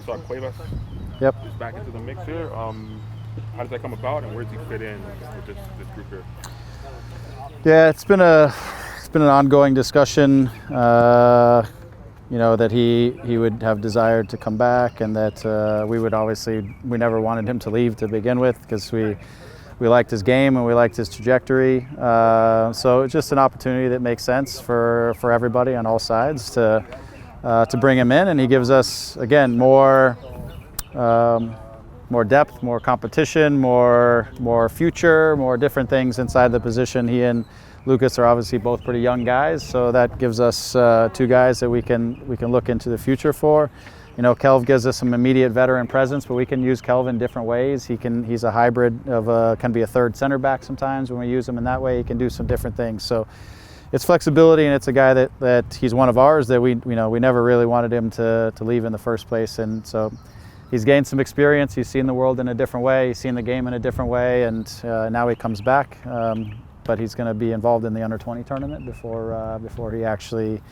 saw Cuevas Yep. is back into the mix here. How does that come about, and where does he fit in with this group here? Yeah, it's been an ongoing discussion. That he would have desired to come back, and that we never wanted him to leave to begin with, because we liked his game and we liked his trajectory. So it's just an opportunity that makes sense for everybody on all sides to bring him in, and he gives us, again, more depth, more competition, more future, more different things inside the position. He and Lucas are obviously both pretty young guys, so that gives us two guys that we can look into the future for. Kelv gives us some immediate veteran presence, but we can use Kelv in different ways. He's a hybrid of can be a third center back sometimes when we use him in that way. He can do some different things. So it's flexibility, and it's a guy that he's one of ours that we never really wanted him to leave in the first place. And so he's gained some experience. He's seen the world in a different way. He's seen the game in a different way, and now he comes back. But he's going to be involved in the under-20 tournament before he actually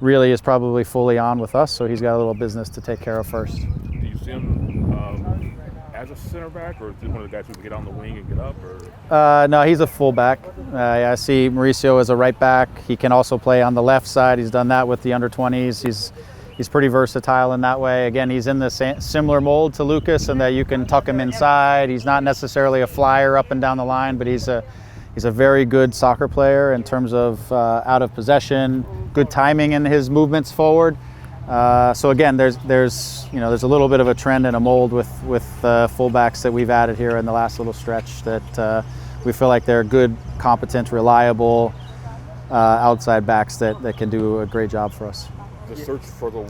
really is probably fully on with us, so he's got a little business to take care of first. Do you see him as a center back, or is he one of the guys who can get on the wing and get up? Or? No, he's a fullback. I see Mauricio as a right back. He can also play on the left side. He's done that with the under-20s. He's pretty versatile in that way. Again, he's in the similar mold to Lucas in that you can tuck him inside. He's not necessarily a flyer up and down the line, but he's a very good soccer player in terms of out of possession, good timing in his movements forward. So again, there's a little bit of a trend and a mold with fullbacks that we've added here in the last little stretch that we feel like they're good, competent, reliable outside backs that can do a great job for us. The search for the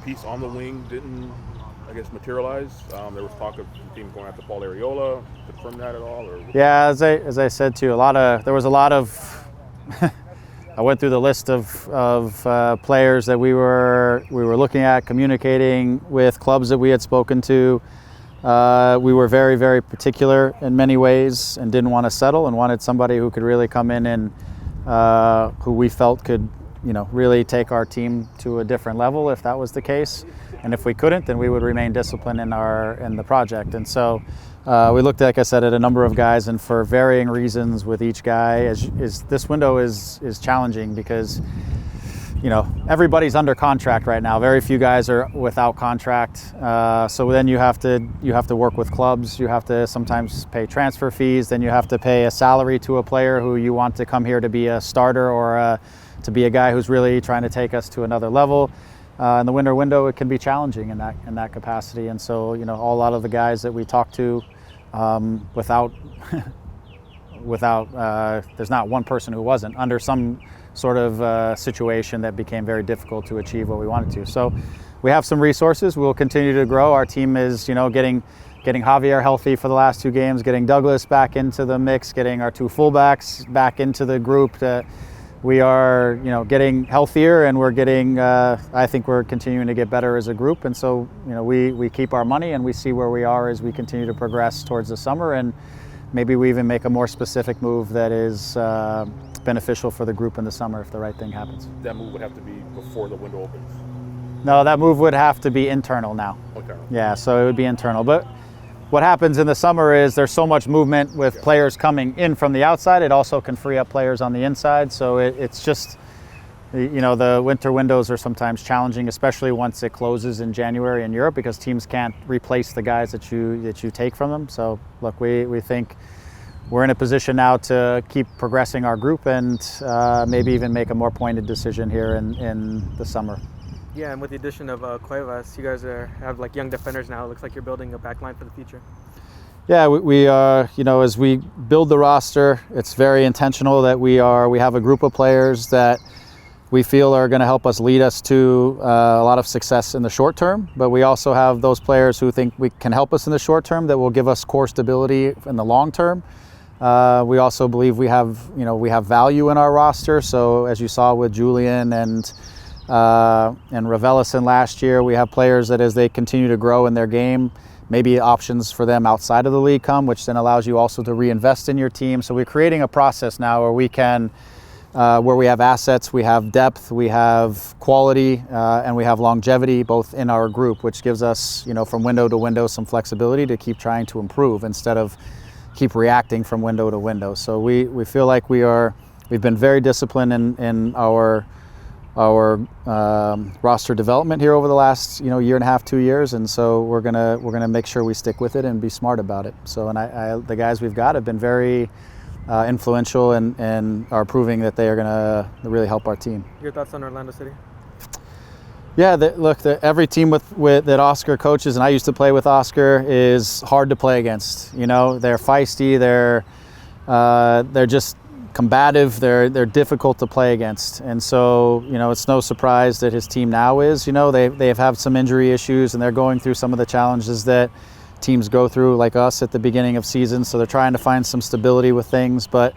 piece on the wing didn't, I guess, materialize. There was talk of the team going after Paul Areola. Confirm that at all? Or? Yeah, as I said to you, there was a lot of. I went through the list of players that we were looking at, communicating with, clubs that we had spoken to. We were very, very particular in many ways and didn't want to settle, and wanted somebody who could really come in and who we felt could really take our team to a different level if that was the case. And if we couldn't, then we would remain disciplined in the project. And so we looked, like I said, at a number of guys, and for varying reasons with each guy, this window is challenging because everybody's under contract right now. Very few guys are without contract. So then you have to work with clubs. You have to sometimes pay transfer fees. Then you have to pay a salary to a player who you want to come here to be a starter or to be a guy who's really trying to take us to another level. In the winter window, it can be challenging in that capacity, and so a lot of the guys that we talk to, without there's not one person who wasn't under some sort of situation that became very difficult to achieve what we wanted to. So we have some resources. We'll continue to grow. Our team is getting Javier healthy for the last two games, getting Douglas back into the mix, getting our two fullbacks back into the group. We are, getting healthier, and we're getting. I think we're continuing to get better as a group, and so we keep our money, and we see where we are as we continue to progress towards the summer, and maybe we even make a more specific move that is beneficial for the group in the summer if the right thing happens. That move would have to be before the window opens. No, that move would have to be internal now. Okay. Yeah, so it would be internal, but. What happens in the summer is there's so much movement with players coming in from the outside. It also can free up players on the inside. So it's just, the winter windows are sometimes challenging, especially once it closes in January in Europe, because teams can't replace the guys that you take from them. So look, we think we're in a position now to keep progressing our group and maybe even make a more pointed decision here in the summer. Yeah, and with the addition of Cuevas, you guys have young defenders now. It looks like you're building a back line for the future. Yeah, we as we build the roster, it's very intentional that we have a group of players that we feel are going to help us lead us to a lot of success in the short term. But we also have those players who think we can help us in the short term that will give us core stability in the long term. We also believe we have value in our roster. So as you saw with Julian and Ravelison last year, we have players that as they continue to grow in their game, maybe options for them outside of the league come, which then allows you also to reinvest in your team. So we're creating a process now where we can where we have assets, we have depth, we have quality, and we have longevity both in our group, which gives us, from window to window some flexibility to keep trying to improve instead of keep reacting from window to window. So we feel like we've been very disciplined in our roster development here over the last year and a half, 2 years, and so we're gonna make sure we stick with it and be smart about it. So the guys we've got have been very influential and are proving that they are going to really help our team. Your thoughts on Orlando City? Yeah, every team that Oscar coaches, and I used to play with Oscar, is hard to play against. They're feisty, they're just combative, they're difficult to play against, and so it's no surprise that his team now is. They've had some injury issues and they're going through some of the challenges that teams go through, like us, at the beginning of seasons. So they're trying to find some stability with things, but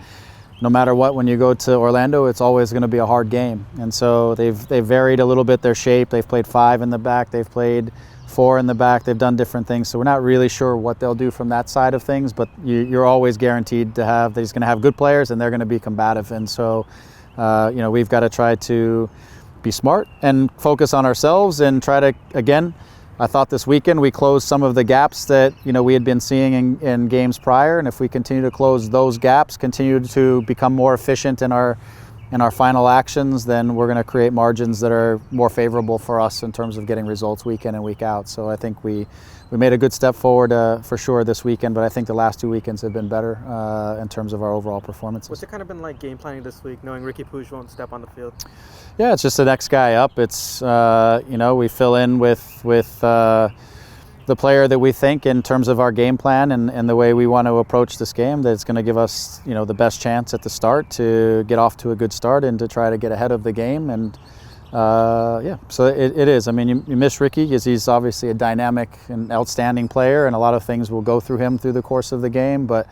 no matter what, when you go to Orlando, it's always going to be a hard game. And so they've varied a little bit their shape. They've played 5 in the back, they've played 4 in the back, they've done different things. So we're not really sure what they'll do from that side of things, but you're always guaranteed to have that he's going to have good players and they're going to be combative. And so we've got to try to be smart and focus on ourselves and try to, again, I thought this weekend we closed some of the gaps that we had been seeing in games prior, and if we continue to close those gaps, continue to become more efficient in our final actions, then we're going to create margins that are more favorable for us in terms of getting results week in and week out. So I think we made a good step forward for sure this weekend, but I think the last 2 weekends have been better in terms of our overall performances. What's it kind of been like game planning this week, knowing Ricky Puig won't step on the field? Yeah, it's just the next guy up. It's we fill in with the player that we think in terms of our game plan and the way we want to approach this game, that's going to give us the best chance at the start to get off to a good start and to try to get ahead of the game. And so it is. I mean, you miss Ricky because he's obviously a dynamic and outstanding player, and a lot of things will go through him through the course of the game. But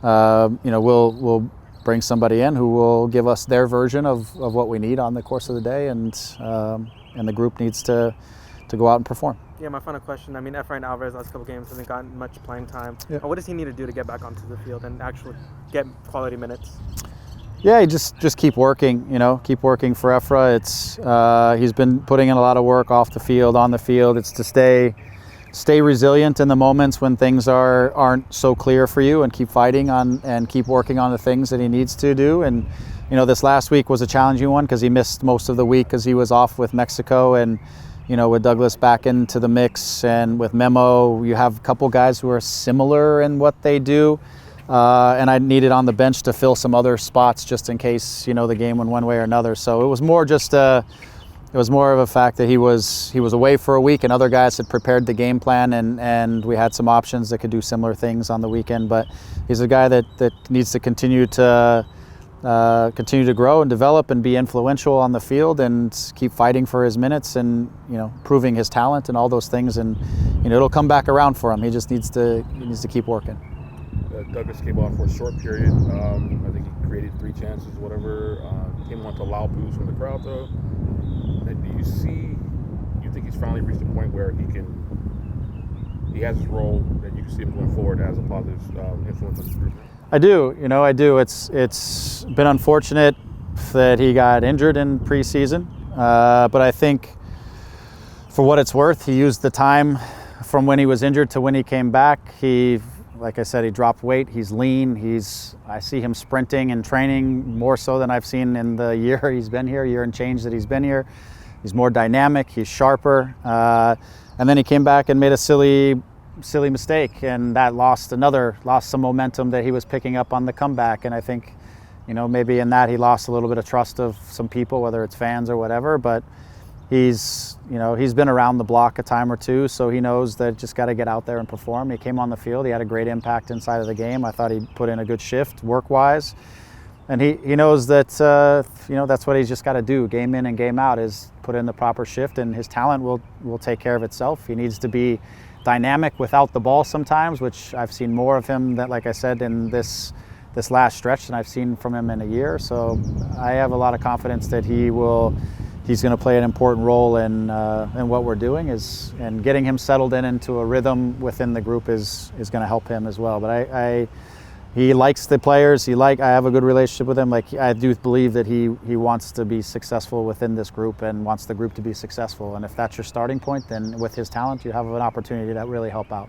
we'll bring somebody in who will give us their version of what we need on the course of the day, and the group needs to go out and perform. Yeah, my final question. I mean, Efrain Alvarez last couple games hasn't gotten much playing time. Yeah. What does he need to do to get back onto the field and actually get quality minutes? Yeah, you just keep working. Keep working for Efra. It's he's been putting in a lot of work off the field, on the field. It's to stay resilient in the moments when things aren't so clear for you, and keep fighting on and keep working on the things that he needs to do. And this last week was a challenging one because he missed most of the week because he was off with Mexico, and with Douglas back into the mix and with Memo, you have a couple guys who are similar in what they do. And I needed on the bench to fill some other spots just in case, the game went one way or another. So it was more of a fact that he was away for a week and other guys had prepared the game plan, and we had some options that could do similar things on the weekend. But he's a guy that needs to continue to grow and develop and be influential on the field and keep fighting for his minutes and proving his talent and all those things, and it'll come back around for him. He just needs to keep working. Douglas came on for a short period. I think he created 3 chances, whatever. Came on to loud boos from the crowd, though. And do you think he's finally reached a point where he has his role, that you can see him going forward as a positive influence on the group? I do. It's been unfortunate that he got injured in preseason, but I think for what it's worth, he used the time from when he was injured to when he came back. Like I said, he dropped weight. He's lean. I see him sprinting and training more so than I've seen in the year he's been here, year and change that he's been here. He's more dynamic. He's sharper. And then he came back and made a silly mistake, and that lost some momentum that he was picking up on the comeback. And I think, maybe in that he lost a little bit of trust of some people, whether it's fans or whatever. But he's been around the block a time or two, so he knows that just got to get out there and perform. He came on the field. He had a great impact inside of the game. I thought he put in a good shift work-wise. And he knows that, that's what he's just got to do, game in and game out, is put in the proper shift, and his talent will take care of itself. He needs to be dynamic without the ball sometimes, which I've seen more of him, that, like I said, in this last stretch than I've seen from him in a year. So I have a lot of confidence that he's going to play an important role in what we're doing, and getting him settled into a rhythm within the group is going to help him as well. But he likes the players. I have a good relationship with him. Like, I do believe that he wants to be successful within this group and wants the group to be successful. And if that's your starting point, then with his talent, you have an opportunity to really help out.